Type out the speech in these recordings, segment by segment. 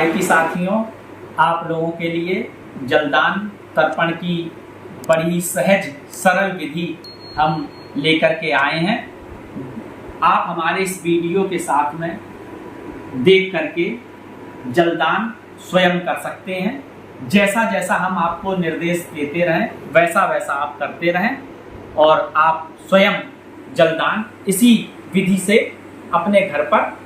हिमायती साथियों, आप लोगों के लिए जलदान तर्पण की बड़ी सहज सरल विधि हम लेकर के आए हैं। आप हमारे इस वीडियो के साथ में देख करके जलदान स्वयं कर सकते हैं। जैसा जैसा हम आपको निर्देश देते रहें वैसा वैसा आप करते रहें और आप स्वयं जलदान इसी विधि से अपने घर पर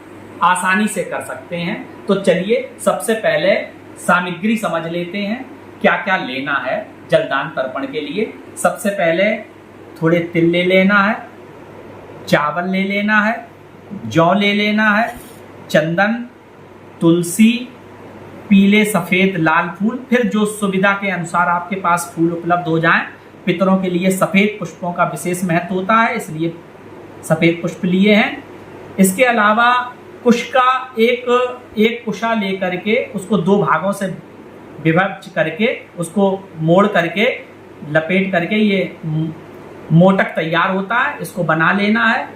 आसानी से कर सकते हैं। तो चलिए सबसे पहले सामग्री समझ लेते हैं क्या क्या लेना है जलदान तर्पण के लिए। सबसे पहले थोड़े तिल ले लेना है, चावल ले लेना है, जौ ले लेना है, चंदन, तुलसी, पीले सफ़ेद लाल फूल, फिर जो सुविधा के अनुसार आपके पास फूल उपलब्ध हो जाएं। पितरों के लिए सफ़ेद पुष्पों का विशेष महत्व होता है, इसलिए सफ़ेद पुष्प लिए हैं। इसके अलावा कुश का एक कुशा लेकर के उसको दो भागों से विभक्त करके उसको मोड़ करके लपेट करके ये मोटक तैयार होता है, इसको बना लेना है।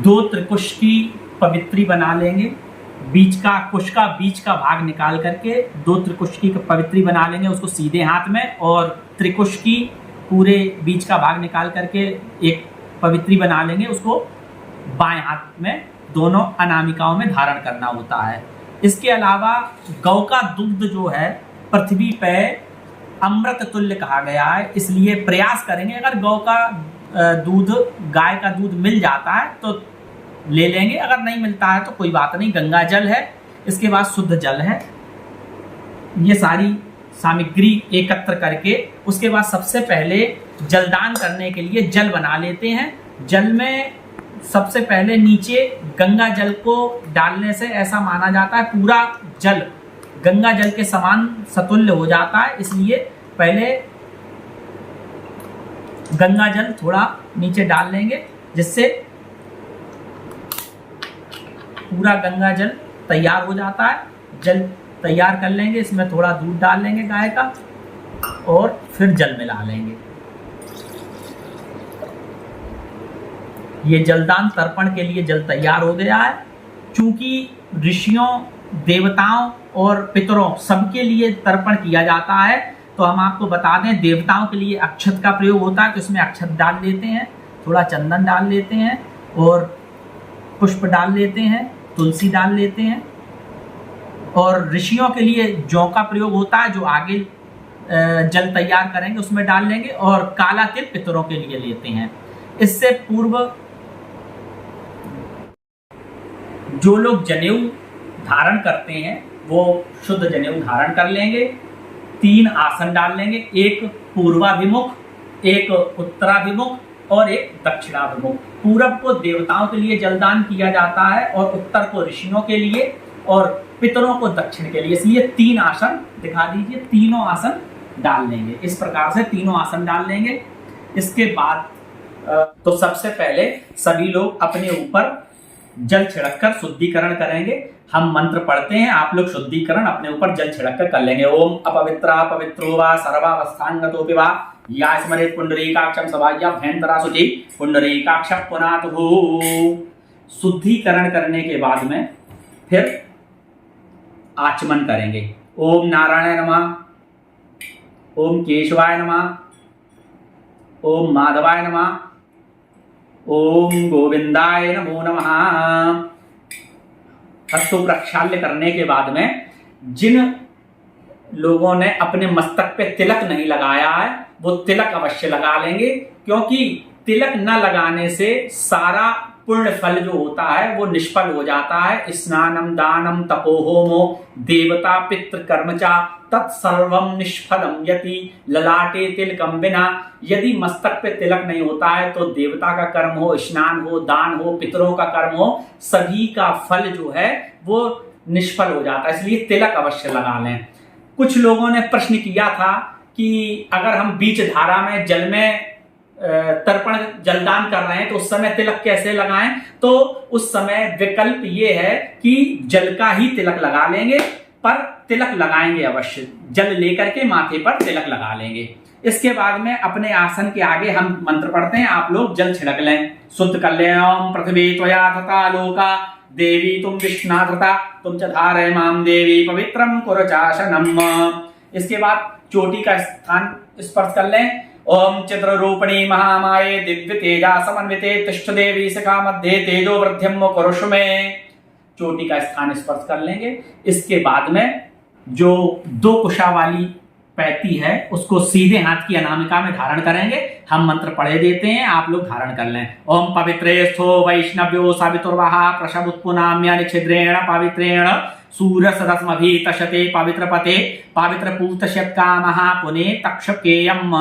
दो त्रिकुश की पवित्री बना लेंगे, कुश का बीच का भाग निकाल करके दो त्रिकुश की पवित्री बना लेंगे उसको सीधे हाथ में, और त्रिकुश की पूरे बीच का भाग निकाल करके एक पवित्री बना लेंगे, उसको बाएं हाथ में दोनों अनामिकाओं में धारण करना होता है। इसके अलावा गौ का दुग्ध जो है पृथ्वी पे अमृत तुल्य कहा गया है, इसलिए प्रयास करेंगे अगर गौ का दूध गाय का दूध मिल जाता है तो ले लेंगे, अगर नहीं मिलता है तो कोई बात नहीं। गंगा जल है, इसके बाद शुद्ध जल है। ये सारी सामग्री एकत्र करके उसके बाद सबसे पहले जलदान करने के लिए जल बना लेते हैं। जल में सबसे पहले नीचे गंगा जल को डालने से ऐसा माना जाता है पूरा जल गंगा जल के समान सतुल्य हो जाता है, इसलिए पहले गंगा जल थोड़ा नीचे डाल लेंगे जिससे पूरा गंगा जल तैयार हो जाता है। जल तैयार कर लेंगे, इसमें थोड़ा दूध डाल लेंगे गाय का और फिर जल मिला लेंगे। ये जलदान तर्पण के लिए जल तैयार हो गया है। चूंकि ऋषियों, देवताओं और पितरों सबके लिए तर्पण किया जाता है, तो हम आपको बता दें देवताओं के लिए अक्षत का प्रयोग होता है, तो इसमें अक्षत डाल लेते हैं, थोड़ा चंदन डाल लेते हैं और पुष्प डाल लेते हैं, तुलसी डाल लेते हैं। और ऋषियों के लिए जौ का प्रयोग होता है, जो आगे जल तैयार करेंगे उसमें डाल लेंगे, और काला तिल पितरों के लिए लेते हैं। इससे पूर्व जो लोग जनेऊ धारण करते हैं वो शुद्ध जनेऊ धारण कर लेंगे। 3 आसन डाल लेंगे, एक पूर्वाभिमुख, एक उत्तराभिमुख और एक दक्षिणाभिमुख। पूरब को देवताओं के लिए जलदान किया जाता है और उत्तर को ऋषियों के लिए और पितरों को दक्षिण के लिए, इसलिए 3 आसन दिखा दीजिए। तीनों आसन डाल लेंगे, इस प्रकार से तीनों आसन डाल लेंगे। इसके बाद तो सबसे पहले सभी लोग अपने ऊपर जल छिड़ककर शुद्धिकरण करेंगे। हम मंत्र पढ़ते हैं, आप लोग शुद्धिकरण अपने ऊपर जल छिड़ककर कर लेंगे। ओम अपवित्रा पवित्रो वा सर्वावस्थांगतोऽपि वा या स्मरेत् पुंडरीकाक्षं सभाया भयंतरा शुचि पुंडरीकाक्ष पुनातुः। शुद्धिकरण करने के बाद में फिर आचमन करेंगे। ओम नारायणाय नमः, ओम केशवाय नमः, ओम माधवाय नमः, ओम गोविंदाय नमो नमः। हस्तों प्रक्षाल्य करने के बाद में जिन लोगों ने अपने मस्तक पे तिलक नहीं लगाया है वो तिलक अवश्य लगा लेंगे, क्योंकि तिलक न लगाने से सारा पुण्य फल जो होता है वो निष्फल हो जाता है। स्नानम दानम तपोहोमो देवता पितृ कर्मचा तत्सर्वम निष्फलम यति ललाटे तिलकम बिना। यदि मस्तक पे तिलक नहीं होता है तो देवता का कर्म हो, स्नान हो, दान हो, पितरों का कर्म हो, सभी का फल जो है वो निष्फल हो जाता है, इसलिए तिलक अवश्य लगा लें। कुछ लोगों ने प्रश्न किया था कि अगर हम बीच धारा में जल में तर्पण जलदान कर रहे हैं तो उस समय तिलक कैसे लगाएं, तो उस समय विकल्प ये है कि जल का ही तिलक लगा लेंगे, पर तिलक लगाएंगे अवश्य, जल लेकर के माथे पर तिलक लगा लेंगे। इसके बाद में अपने आसन के आगे हम मंत्र पढ़ते हैं, आप लोग जल छिड़क लें, शुद्ध कर लें। ओम पृथ्वी त्वया तथा लोका देवी तुम विष्णाधृता तुम च धारय माम देवी पवित्रम कुरु चाशनम। इसके बाद चोटी का स्थान स्पर्श कर लें। ओम चित्र रूपिणी महामाये दिव्य तेजा समन्विते तिष्ठ देवी शिखा मध्य तेजो वृद्धिम कुरुषु में। चोटी का स्थान स्पर्श कर लेंगे। इसके बाद में जो 2 कुशा वाली पैती है उसको सीधे हाथ की अनामिका में धारण करेंगे। हम मंत्र पढ़े देते हैं, आप लोग धारण कर लें। ओम पवित्रेस्थो वैष्णव्यो सावितुर्वहा प्रशबुत्पुनाम्यानि छिद्रेण पवित्रेण सूरसदस्मभितशते पवित्रपते पवित्रपूतशतकामः पुने तक्षकेयम्।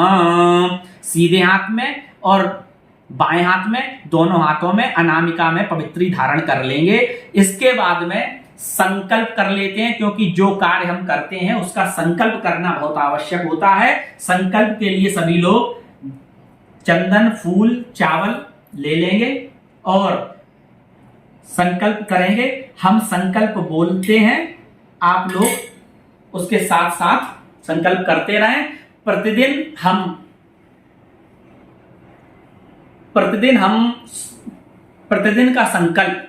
सीधे हाथ में और बाएं हाथ में, दोनों हाथों में अनामिका में पवित्री धारण कर लेंगे। इसके बाद में संकल्प कर लेते हैं, क्योंकि जो कार्य हम करते हैं उसका संकल्प करना बहुत आवश्यक होता है। संकल्प के लिए सभी लोग चंदन, फूल, चावल ले लेंगे और संकल्प करेंगे। हम संकल्प बोलते हैं, आप लोग उसके साथ साथ संकल्प करते रहें। प्रतिदिन का संकल्प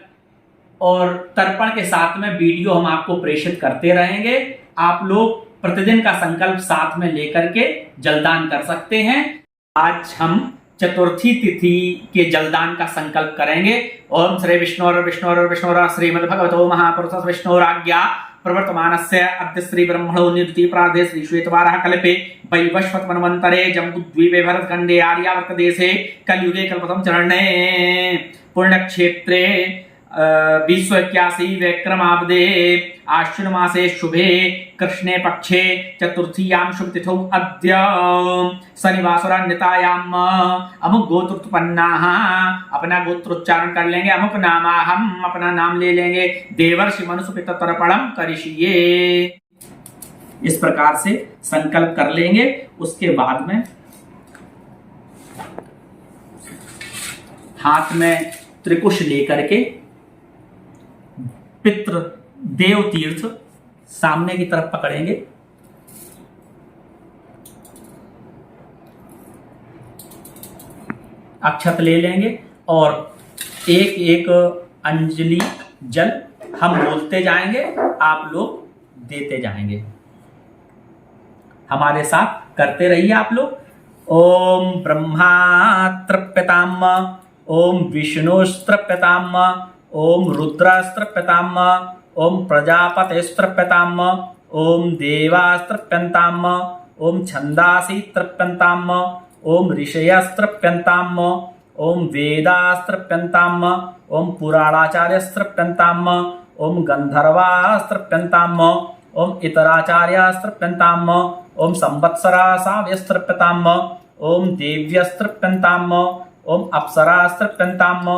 और तर्पण के साथ में वीडियो हम आपको प्रेषित करते रहेंगे। आप लोग प्रतिदिन का संकल्प साथ में लेकर के जलदान कर सकते हैं। आज हम चतुर्थी तिथि के जलदान का संकल्प करेंगे। ओम श्री विष्णोर श्रीमद्भगवतो महापुरुष विष्णोराज्ञा प्रवर्तमानस्य अद्य श्री ब्रह्मणो निरुति प्राधे श्री श्वेतवारः कल्पे वैवस्वत मन्वन्तरे जम्बूद्वीपे भरतखण्डे आर्यावर्त देशे कलियुगे कल्पतम चरणे पुण्यक्षेत्रे 281 विक्रमाब्दे आश्विन मासे शुभे कृष्णे पक्षे चतुर्थीयां शुभ तिथौ अद्य शनिवासरान्वितायाम अमुक गोत्रोत्पन्नाः। अपना गोत्रोच्चारण कर लेंगे। अमुक नामा, हम अपना नाम ले लेंगे। देवर्षि मनुष्य तर्पणम करिष्ये। इस प्रकार से संकल्प कर लेंगे। उसके बाद में हाथ में त्रिकुश लेकर के पितृ देव तीर्थ सामने की तरफ पकड़ेंगे। अक्षत ले लेंगे और एक एक अंजलि जल हम बोलते जाएंगे, आप लोग देते जाएंगे। हमारे साथ करते रहिए आप लोग। ओम ब्रह्मा तृप्यताम, ओम विष्णुस्तृप्यताम, ओम रुद्रस्तृप्यताम, ओम प्रजापतिस्तृप्यताम, ओम देवास्तृप्यन्ताम, ओम छंदासि तृप्यन्ताम, ओम ऋषयस्तृप्यन्ताम, ओम वेदास्तृप्यन्ताम, ओम पुराणाचार्यस्तृप्यन्ताम, ओम गंधर्वास्तृप्यन्ताम, ओम इतराचार्यास्तृप्यन्ताम, ओम संवत्सरासाव्यस्तृप्यताम, ओम देव्यस्तृप्यन्ताम, ओम अप्सरास्तृप्यन्ताम,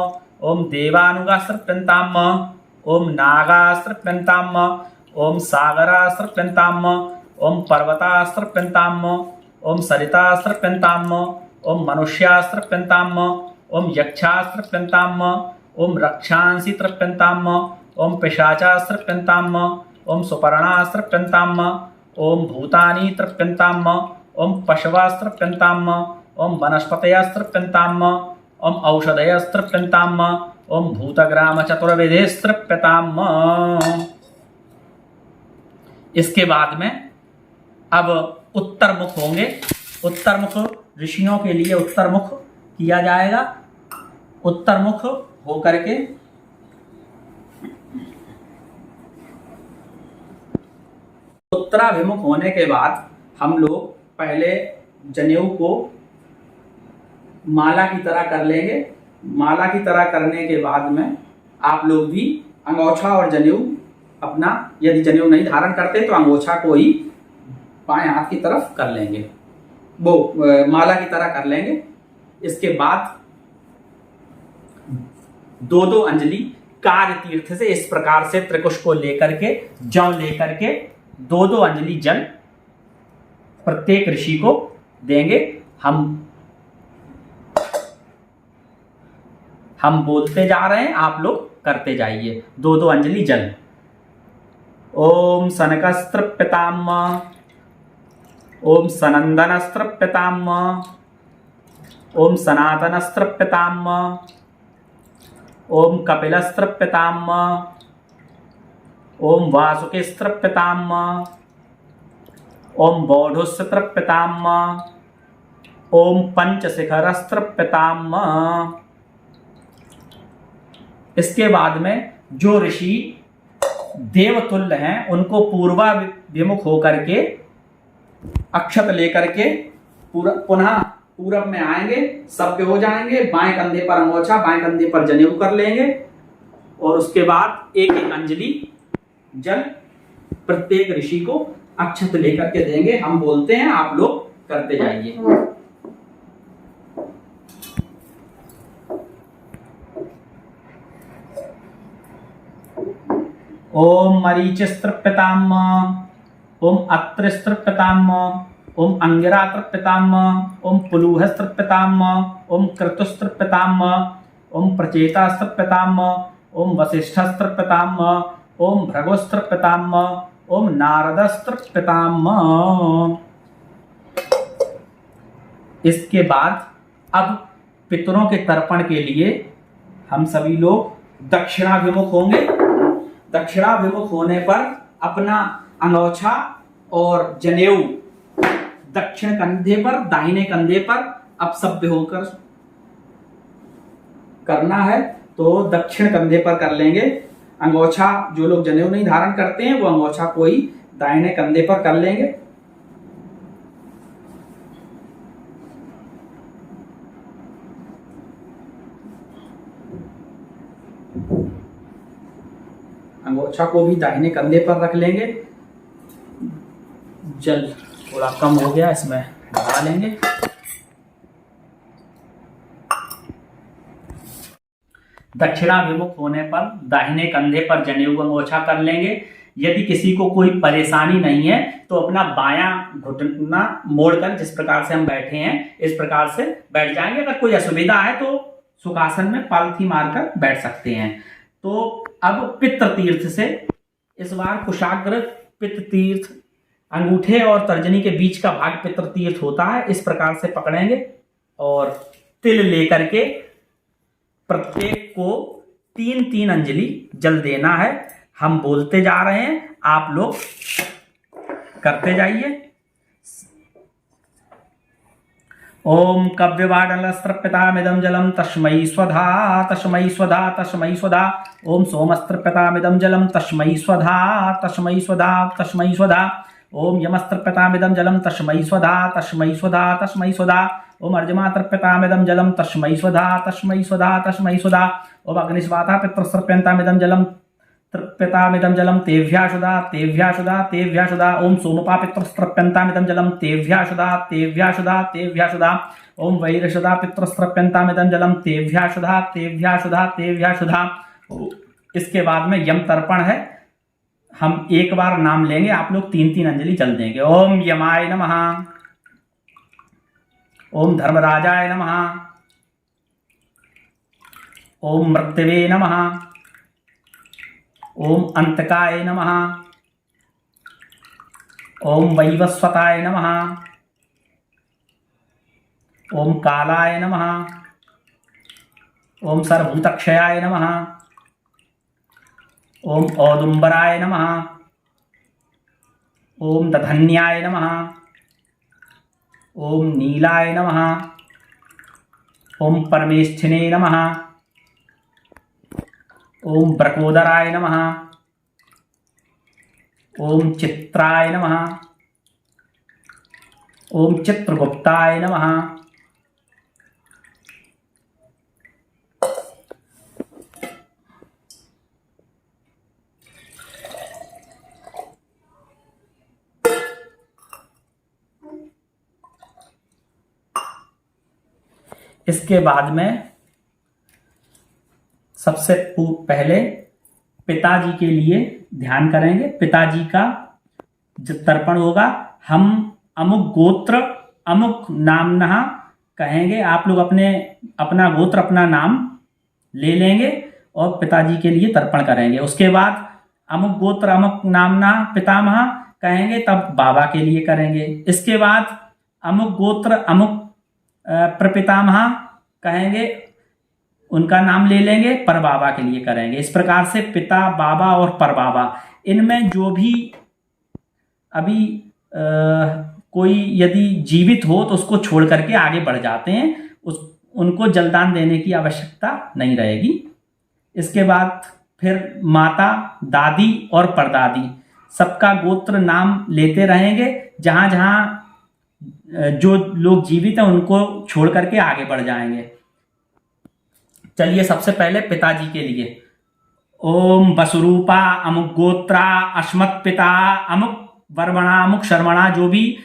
ओम देवानुगास्तृप्यन्ताम, ओम नागास्तृप्यन्ताम, ओम सागरास्तृप्यन्ताम, ओम पर्वतास्तृप्यन्ताम, ओम सरितास्तृप्यन्ताम, ओम मनुष्यास्तृप्यन्ताम, ओम यक्षास्तृप्यन्ताम, ओम रक्षांसि तृप्यन्ताम, ओम पिशाचास्तृप्यन्ताम, ओम सुपर्णास्तृप्यन्ताम, ओम भूतानि तृप्यन्ताम, ओम पशवास्तृप्यन्ताम, ओम वनस्पतयस्तृप्यन्ताम, ओम औषधयस्तृप्यन्ताम, ओम भूतग्राम चतुर्विधेस्तृप्यताम। इसके बाद में अब उत्तर मुख होंगे। उत्तर मुख ऋषियों के लिए उत्तर मुख किया जाएगा। उत्तर मुख होकर के उत्तराभिमुख होने के बाद हम लोग पहले जनेऊ को माला की तरह कर लेंगे। माला की तरह करने के बाद में आप लोग भी अंगोछा और जनेऊ अपना, यदि जनेऊ नहीं धारण करते तो अंगोछा को ही बाएं हाथ की तरफ कर लेंगे, वो माला की तरह कर लेंगे। इसके बाद 2-2 अंजलि कार्य तीर्थ से इस प्रकार से त्रिकुश को लेकर के, जौ लेकर के 2-2 अंजलि जल प्रत्येक ऋषि को देंगे। हम बोलते जा रहे हैं, आप लोग करते जाइए। 2-2 अंजलि जल। ओम सनकस्तृप्यताम, ओम सनंदनस्तृप्यताम, ओम सनातनस्तृप्यताम, ओम कपिलस्तृप्यताम्, ओम वासुकिस्तृप्यताम्, ओम बौढुस्तृप्यताम्, ओम पंचशिखरस्तृप्यताम्। इसके बाद में जो ऋषि देवतुल्य हैं उनको पूर्वाभिमुख होकर के अक्षत लेकर के पुनः पूरब में आएंगे, सभ्य हो जाएंगे, बाएं कंधे पर अंगोछा, बाएं कंधे पर जनेऊ कर लेंगे और उसके बाद एक एक अंजलि जल प्रत्येक ऋषि को अक्षत लेकर के देंगे। हम बोलते हैं, आप लोग करते जाइए। ओम मरीचिस्तृप्यताम्, ओम अत्रिस्तृप्यताम्, ओम अंगिरातृप्यताम्, ओम पुलूहस्तृप्यताम्, ओम क्रतुस्तृप्यताम्, ओम प्रचेतास्तृप्यताम्, ओम वसिष्ठस्तृप्यताम्, ओम भृगुस्तृप्यताम्, ओम नारदस्तृप्यताम्। इसके बाद अब पितरों के तर्पण के लिए हम सभी लोग दक्षिणाभिमुख होंगे। दक्षिणाभिमुख होने पर अपना अंगोछा और जनेऊ दक्षिण कंधे पर, दाहिने कंधे पर अब सभ्य होकर करना है तो दक्षिण कंधे पर कर लेंगे। अंगोछा, जो लोग जनेऊ नहीं धारण करते हैं वो अंगोछा कोई दाहिने कंधे पर कर लेंगे। अंगोछा को भी दाहिने कंधे पर रख लेंगे। जल थोड़ा कम हो गया, इसमें बढ़ा लेंगे। दक्षिणाभिमुख होने पर दाहिने कंधे पर जनेऊ अंगोछा कर लेंगे। यदि किसी को कोई परेशानी नहीं है तो अपना बायां घुटना मोड़कर, जिस प्रकार से हम बैठे हैं इस प्रकार से बैठ जाएंगे। अगर कोई असुविधा है तो सुखासन में पालथी मारकर बैठ सकते हैं। तो अब पित्र तीर्थ से इस बार कुशाग्र पित्र तीर्थ, अंगूठे और तर्जनी के बीच का भाग पित्र तीर्थ होता है, इस प्रकार से पकड़ेंगे और तिल लेकर के प्रत्येक को 3-3 अंजलि जल देना है। हम बोलते जा रहे हैं, आप लोग करते जाइए। ओम कव्यवाडलस्तृप्यतामिदं जलम तस्मै स्वधा तस्मै स्वधा तस्मै स्वधा। ओम सोमस्तृप्यतामिदं जलम तस्मै स्वधा तस्मै स्वधा तस्मै स्वधा। ओम यमस्तृप्यतामिदं जलम तस्मै स्वधा तस्मै स्वधा तस्मै स्वधा। ओम अर्जमातृप्यतामिदं जलम तस्मै स्वधा तस्मै स्वधा तस्मै स्वधा। ओम अग्निस्वाता पितृस्तृप्यतामिदं जलम तृप्यतामिदं जलम तेभ्याशुदा तेभ्याशुदा तेभ्याशुदा। ओम सोमपा पितृस्तृप्यतामिदं जलम तेभ्याशुदा तेभ्याशुदा तेभ्याशुदा। ओम वैरशुदा पितृस्तृप्यतामिदं जलम तेभ्याशुदा तेभ्याशुदा तेभ्याशुदा। इसके बाद में यम तर्पण है। हम एक बार नाम लेंगे, आप लोग 3-3 अंजलि जल देंगे। ओम यमाय नमः, ओम धर्मराजाय नमः, ओम मृत्यवे नमः, ओम अंतकाय नमः, ओम वैवस्वताय नमः, ओम कालाय नमः, ओम सर्वभूतक्षयाय नमः, ओम औदुंबराय नमः, ओम दधन्याय नमः, ओम नीलाय नमः, ओम परमेष्ठिने नमः, ओम ब्रकोदराय नमः, ओम चित्राय नमः, ओम चित्रगुप्ताय नमः। इसके बाद में सबसे पहले पिताजी के लिए ध्यान करेंगे। पिताजी का जो तर्पण होगा, हम अमुक गोत्र अमुक नामना कहेंगे। आप लोग अपना गोत्र अपना नाम ले लेंगे और पिताजी के लिए तर्पण करेंगे। उसके बाद अमुक गोत्र अमुक नामना पितामह कहेंगे, तब बाबा के लिए करेंगे। इसके बाद अमुक गोत्र अमुक प्रपितामह कहेंगे, उनका नाम ले लेंगे, परबाबा के लिए करेंगे। इस प्रकार से पिता, बाबा और परबाबा, इनमें जो भी अभी कोई यदि जीवित हो तो उसको छोड़ करके आगे बढ़ जाते हैं, उनको जलदान देने की आवश्यकता नहीं रहेगी। इसके बाद फिर माता, दादी और परदादी सबका गोत्र नाम लेते रहेंगे। जहां जहां जो लोग जीवित हैं उनको छोड़ करके आगे बढ़ जाएंगे। चलिए सबसे पहले पिताजी के लिए, ओम वसुरूपा अमुक गोत्रा अस्मत् पिता अमुक वर्मणा अमुक शर्मणा, जो भी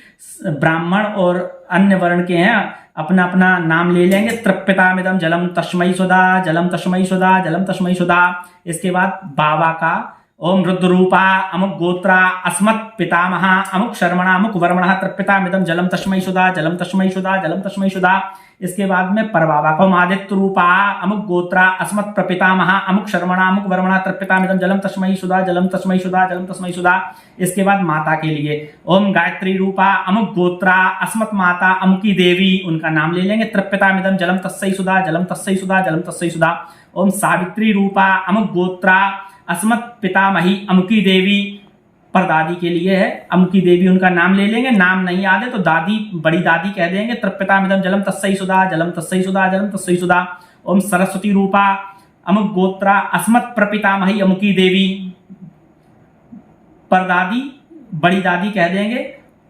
ब्राह्मण और अन्य वर्ण के हैं अपना अपना नाम ले लेंगे। तृप्यतामिदं जलम तस्मै सुधा, जलम तस्मै सुधा, जलम तस्मै सुधा। इसके बाद बाबा का, ओम रुद्ररूपा अमुक गोत्रा अस्मत् पितामह अमुक शर्मणा अमुक वर्मणः तृप्यतामिदं जलम तस्मै सुधा, जलम तस्मै सुधा, जलम तस्मै सुधा। इसके बाद में परबाबा को, आदित्य रूपा अमुक गोत्रा अस्मत् प्रपितामह अमुक शर्मणा अमुक वर्मणः तृप्यतामिदं जलम तस्मै सुधा, जलम तस्मै सुधा, जलम तस्मै सुधा। इसके बाद माता के लिए, ओम गायत्री रूपा अमुक गोत्रा अस्मत् माता अमुकी देवी, उनका नाम ले लेंगे। तृप्यतामिदं जलम तस्मै सुधा, जलम तस्मै सुधा, जलम तस्मै सुधा। ओम सावित्री रूपा अमुक गोत्रा अस्मत् पितामही अमुकी देवी, परदादी के लिए है, अमुकी देवी, उनका नाम ले लेंगे। नाम नहीं याद है तो दादी, बड़ी दादी कह देंगे। तृप्यतामिदं जलम तस्मै सुधा, जलम तस्मै सुधा, जलम तस्मै सुधा। ओम सरस्वती रूपा अमुक गोत्रा अस्मत् प्रपितामही अमुकी देवी, परदादी, बड़ी दादी कह देंगे।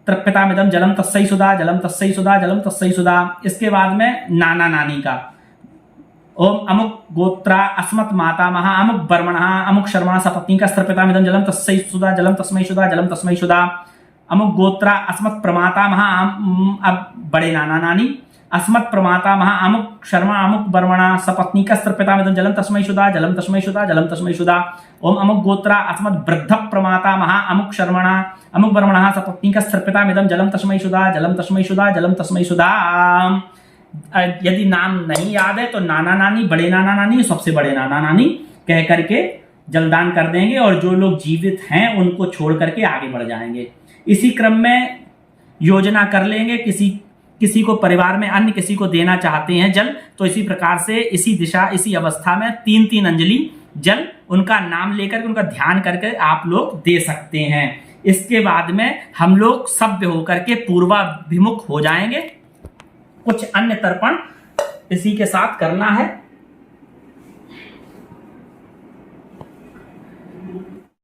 तृप्यतामिदं जलम तस्मै सुधा, जलम तस्मै सुधा, जलम तस्मै सुधा। इसके बाद में नाना नानी का, ओम अमुक गोत्रा अस्मत् मातामह अमुक वर्मणः अमुक शर्मणः सपत्नीका तृप्यतामिदं जलम तस्मै सुधा, जलम तस्मै सुधा, जलम तस्मै सुधा। अमुक गोत्रा अस्मत् प्रमातामह, अब बड़े नाना नानी, अस्मत् प्रमातामह अमुक शर्मा अमुक वर्मणः सपत्नीका तृप्यतामिदं जलम तस्मै सुधा, जलम तस्मै सुधा, जलम तस्मै सुधा। ओम अमुक गोत्रा अस्मत् वृद्ध प्रमातामह अमुक शर्मणः अमुक वर्मणः सपत्नीका तृप्यतामिदं जलम तस्मै सुधा, जलम तस्मै सुधा, जलम तस्मै सुधा। यदि नाम नहीं याद है तो नाना नानी, बड़े नाना नानी, सबसे बड़े नाना नानी कह करके जलदान कर देंगे और जो लोग जीवित हैं उनको छोड़ करके आगे बढ़ जाएंगे। इसी क्रम में योजना कर लेंगे, किसी को परिवार में अन्य किसी को देना चाहते हैं जल, तो इसी प्रकार से इसी दिशा, इसी अवस्था में 3-3 अंजलि जल उनका नाम लेकर के, उनका ध्यान करके आप लोग दे सकते हैं। इसके बाद में हम लोग सभ्य होकर के पूर्वाभिमुख हो जाएंगे। कुछ अन्य तर्पण इसी के साथ करना है।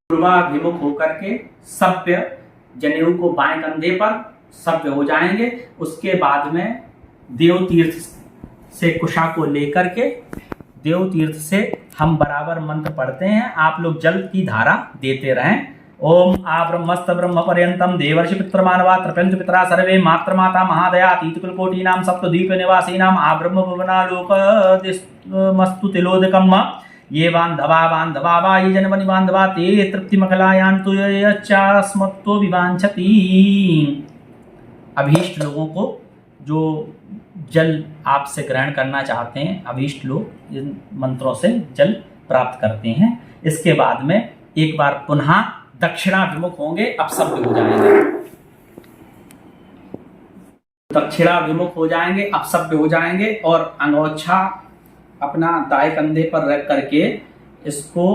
पूर्वाभिमुख होकर के सभ्य जनेऊ को बाएं कंधे पर सभ्य हो जाएंगे। उसके बाद में देव तीर्थ से कुशा को लेकर के देव तीर्थ से हम बराबर मंत्र पढ़ते हैं, आप लोग जल की धारा देते रहें। ओम आ ब्रह्मस्त ब्रह्म पर्यंतम देवर्षि पितृमानवा तृप्यन्तु पितरा सर्वे मात्र माता महादया तीतकुलकोटीनां सप्तद्वीप निवासीनां आ ब्रह्म भुवनालोकमस्तु तिलोदकम् ये बान्धवा वा ये जनवनि बान्धवा ते तृप्तिमकलायान्तु यच्चास्मत्तो विवाञ्छति। अभीष्ट लोगों को जो जल आपसे ग्रहण करना चाहते हैं, अभीष्ट लोग इन मंत्रों से जल प्राप्त करते हैं। इसके बाद में एक बार पुनः दक्षिणाभिमुख होंगे, अब सभ्य हो जाएंगे। दक्षिणाभिमुख हो जाएंगे, अब सभ्य हो जाएंगे और अंगोछा अपना दाएं कंधे पर रख करके इसको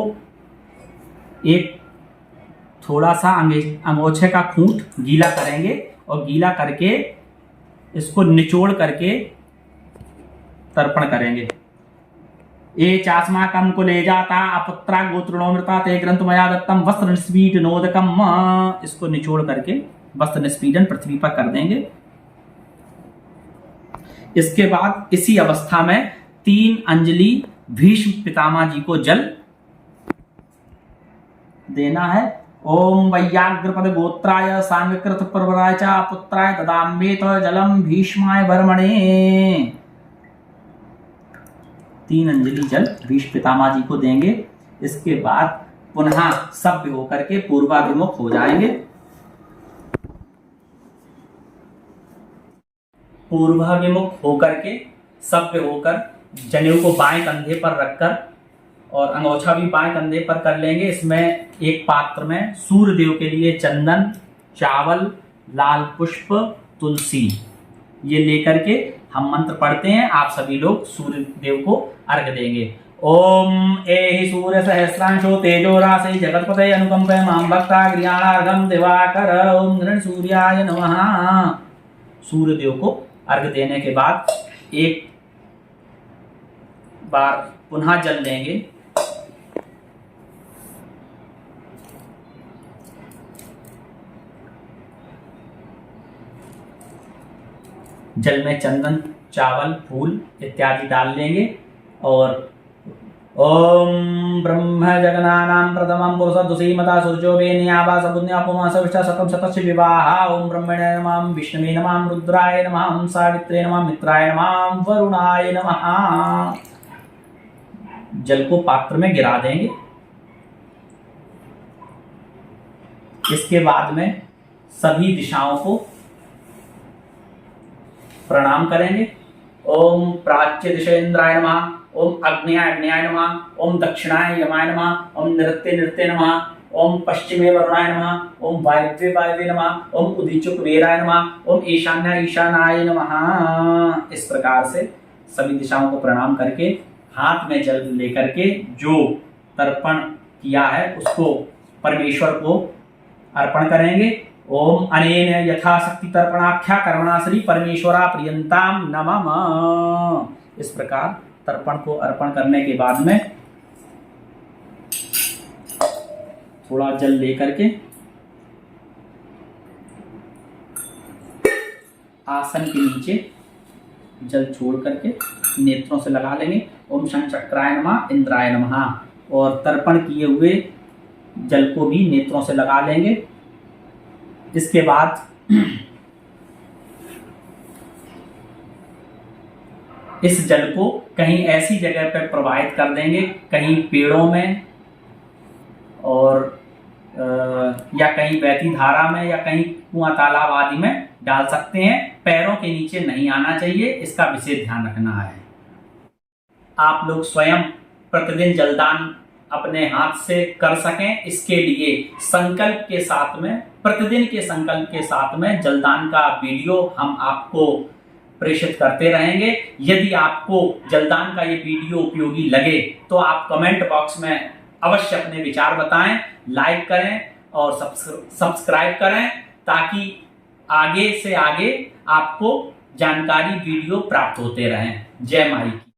एक थोड़ा सा अंगोछे का खूंट गीला करेंगे और गीला करके इसको निचोड़ करके तर्पण करेंगे। ये चास्माकं कुले जाता अपुत्रा गोत्रणोमृता ते ग्रंथमया दत्तम वस्त्र निस्पीडनोदकम, इसको निचोड़ करके वस्त्र निस्पीडन पृथ्वी पर कर देंगे। इसके बाद इसी अवस्था में 3 अंजलि भीष्म पितामह जी को जल देना है। ओम वैयाग्रपद गोत्राय सांगकृत प्रवराय च पुत्राय ददाम्येत जलम भीष्माय वर्मणे। 3 अंजलि जल भीष्म पितामह जी को देंगे। इसके बाद पुनः सभ्य होकर के पूर्वाभिमुख हो जाएंगे। पूर्वाभिमुख होकर के सभ्य होकर जनेऊ को बाएं कंधे पर रखकर और अंगोछा भी बाएं कंधे पर कर लेंगे। इसमें एक पात्र में सूर्य देव के लिए चंदन, चावल, लाल पुष्प, तुलसी ये लेकर के हम मंत्र पढ़ते हैं, आप सभी लोग सूर्य देव को अर्घ देंगे। ओम एहि सूर्य सहस्रांशो तेजो राशि जगतपते अनुकंपे मां भक्ता गृहाणार्घम दिवाकर ओम गृण सूर्याय नमः। सूर्य देव को अर्घ देने के बाद एक बार पुनः जल लेंगे। जल में चंदन, चावल, फूल इत्यादि डाल लेंगे और ओम ब्रह्म जगनानां प्रथमं पुरुषद्वसीमता सूर्यो वेनियावा सपुण्यापुमा सविष्टा शतं शतस्य विवाह। ओम ब्रह्मणे नमः, विष्णवे नमः, रुद्राय नमः, सावित्रे नमः, मित्राय नमः, वरुणाय नमः। जल को पात्र में गिरा देंगे। इसके बाद में सभी दिशाओं को प्रणाम करेंगे। ओम प्राच्य दिशेन्द्राय नमः, ओम अग्न्याय अग्न्याय नमः, ओम दक्षिणाय यमाय नमः, ओम नृत्य नृत्य नमः, ओम पश्चिमे वरुणाय नमः, ओम वायव्ये वायव्ये नमः, ओम उदीच्य कुबेराय नमः, ओम ईशान्य ईशानाय नमः। इस प्रकार से सभी दिशाओं को प्रणाम करके हाथ में जल लेकर के जो तर्पण किया है उसको परमेश्वर को अर्पण करेंगे। ओम अनेन यथाशक्ति तर्पणाख्या कर्मणा श्री परमेश्वरा प्रियंताम नमः। इस प्रकार तर्पण को अर्पण करने के बाद में थोड़ा जल लेकर के आसन के नीचे जल छोड़ करके नेत्रों से लगा लेंगे। ओम शं चक्राय नमः, इंद्राय नमः। और तर्पण किए हुए जल को भी नेत्रों से लगा लेंगे। इसके बाद इस जल को कहीं ऐसी जगह पर प्रवाहित कर देंगे, कहीं पेड़ों में और या कहीं बहती धारा में या कहीं कुआं तालाब आदि में डाल सकते हैं। पैरों के नीचे नहीं आना चाहिए, इसका विशेष ध्यान रखना है। आप लोग स्वयं प्रतिदिन जलदान अपने हाथ से कर सकें, इसके लिए संकल्प के साथ में, प्रतिदिन के संकल्प के साथ में जलदान का वीडियो हम आपको प्रेषित करते रहेंगे। यदि आपको जलदान का ये वीडियो उपयोगी लगे तो आप कमेंट बॉक्स में अवश्य अपने विचार बताएं, लाइक करें और सब्सक्राइब करें, ताकि आगे से आगे आपको जानकारी वीडियो प्राप्त होते रहें। जय माई।